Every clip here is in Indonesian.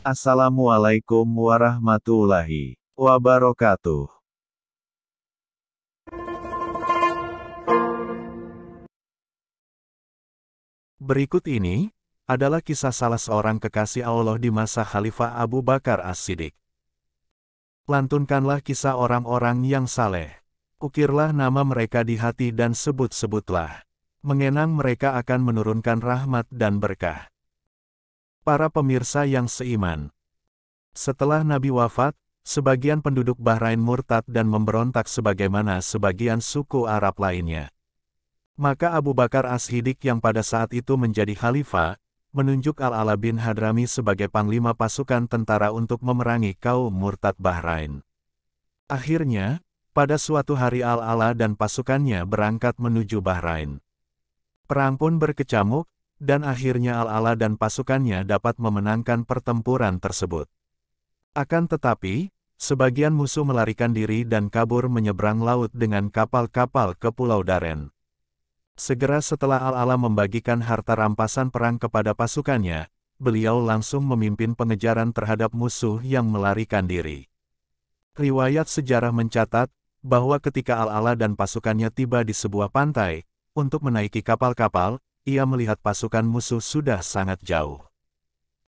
Assalamualaikum warahmatullahi wabarakatuh. Berikut ini adalah kisah salah seorang kekasih Allah di masa Khalifah Abu Bakar As-Siddiq. Lantunkanlah kisah orang-orang yang saleh. Ukirlah nama mereka di hati dan sebut-sebutlah. Mengenang mereka akan menurunkan rahmat dan berkah. Para pemirsa yang seiman. Setelah Nabi wafat, sebagian penduduk Bahrain murtad dan memberontak sebagaimana sebagian suku Arab lainnya. Maka Abu Bakar As-Siddiq yang pada saat itu menjadi khalifah, menunjuk Al-Ala bin Hadrami sebagai panglima pasukan tentara untuk memerangi kaum murtad Bahrain. Akhirnya, pada suatu hari Al-Ala dan pasukannya berangkat menuju Bahrain. Perang pun berkecamuk, dan akhirnya Al-Ala dan pasukannya dapat memenangkan pertempuran tersebut. Akan tetapi, sebagian musuh melarikan diri dan kabur menyeberang laut dengan kapal-kapal ke Pulau Daren. Segera setelah Al-Ala membagikan harta rampasan perang kepada pasukannya, beliau langsung memimpin pengejaran terhadap musuh yang melarikan diri. Riwayat sejarah mencatat, bahwa ketika Al-Ala dan pasukannya tiba di sebuah pantai, untuk menaiki kapal-kapal, ia melihat pasukan musuh sudah sangat jauh.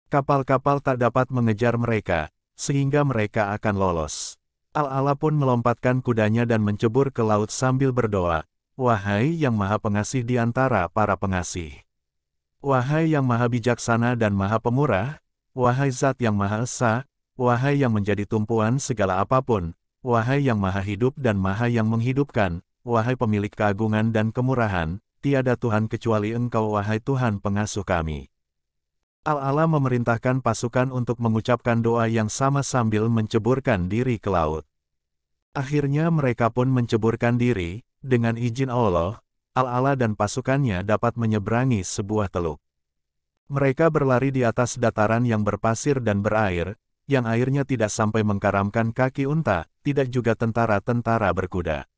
Kapal-kapal tak dapat mengejar mereka, sehingga mereka akan lolos. Al-Ala pun melompatkan kudanya dan mencebur ke laut sambil berdoa, "Wahai yang maha pengasih di antara para pengasih. Wahai yang maha bijaksana dan maha pemurah, wahai zat yang maha esa, wahai yang menjadi tumpuan segala apapun, wahai yang maha hidup dan maha yang menghidupkan, wahai pemilik keagungan dan kemurahan, tiada Tuhan kecuali Engkau wahai Tuhan pengasuh kami." Al-Ala memerintahkan pasukan untuk mengucapkan doa yang sama sambil menceburkan diri ke laut. Akhirnya mereka pun menceburkan diri, dengan izin Allah, Al-Ala dan pasukannya dapat menyeberangi sebuah teluk. Mereka berlari di atas dataran yang berpasir dan berair, yang airnya tidak sampai mengkaramkan kaki unta, tidak juga tentara-tentara berkuda.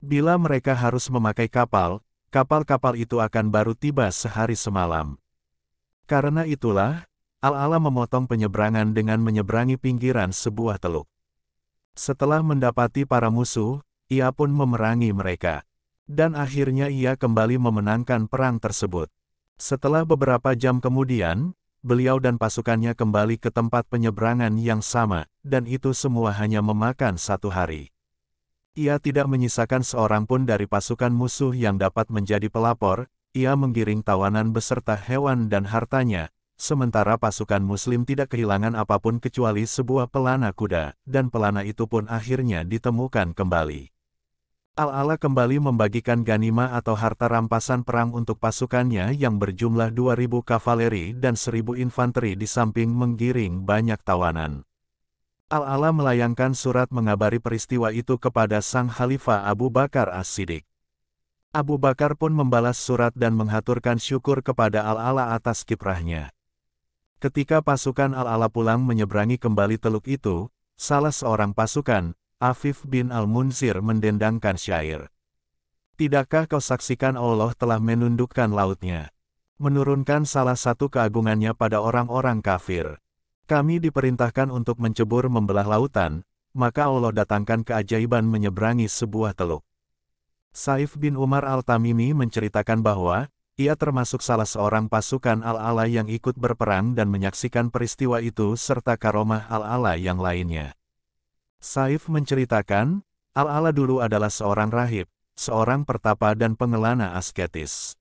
Bila mereka harus memakai kapal, kapal-kapal itu akan baru tiba sehari semalam. Karena itulah, Al-Ala memotong penyeberangan dengan menyeberangi pinggiran sebuah teluk. Setelah mendapati para musuh, ia pun memerangi mereka. Dan akhirnya ia kembali memenangkan perang tersebut. Setelah beberapa jam kemudian, beliau dan pasukannya kembali ke tempat penyeberangan yang sama, dan itu semua hanya memakan 1 hari. Ia tidak menyisakan seorang pun dari pasukan musuh yang dapat menjadi pelapor. Ia menggiring tawanan beserta hewan dan hartanya, sementara pasukan muslim tidak kehilangan apapun kecuali sebuah pelana kuda, dan pelana itu pun akhirnya ditemukan kembali. Al-Ala kembali membagikan ganimah atau harta rampasan perang untuk pasukannya yang berjumlah 2.000 kavaleri dan 1.000 infanteri di samping menggiring banyak tawanan. Al-Ala melayangkan surat mengabari peristiwa itu kepada sang Khalifah Abu Bakar As-Siddiq. Abu Bakar pun membalas surat dan menghaturkan syukur kepada Al-Ala atas kiprahnya. Ketika pasukan Al-Ala pulang menyeberangi kembali teluk itu, salah seorang pasukan, Afif bin Al-Munzir mendendangkan syair. "Tidakkah kau saksikan Allah telah menundukkan lautnya, menurunkan salah satu keagungannya pada orang-orang kafir. Kami diperintahkan untuk mencebur membelah lautan, maka Allah datangkan keajaiban menyeberangi sebuah teluk." Saif bin Umar Al-Tamimi menceritakan bahwa, ia termasuk salah seorang pasukan Al-Ala yang ikut berperang dan menyaksikan peristiwa itu serta karomah Al-Ala yang lainnya. Saif menceritakan, Al-Ala dulu adalah seorang rahib, seorang pertapa dan pengelana asketis.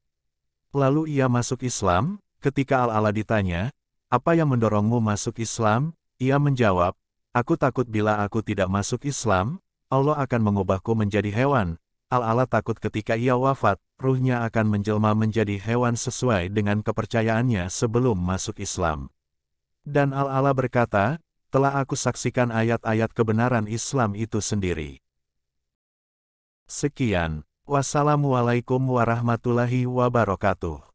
Lalu ia masuk Islam. Ketika Al-Ala ditanya, "Apa yang mendorongmu masuk Islam?" Ia menjawab, "Aku takut bila aku tidak masuk Islam, Allah akan mengubahku menjadi hewan." Al-Ala takut ketika ia wafat, ruhnya akan menjelma menjadi hewan sesuai dengan kepercayaannya sebelum masuk Islam. Dan Al-Ala berkata, "Telah aku saksikan ayat-ayat kebenaran Islam itu sendiri." Sekian. Wassalamualaikum warahmatullahi wabarakatuh.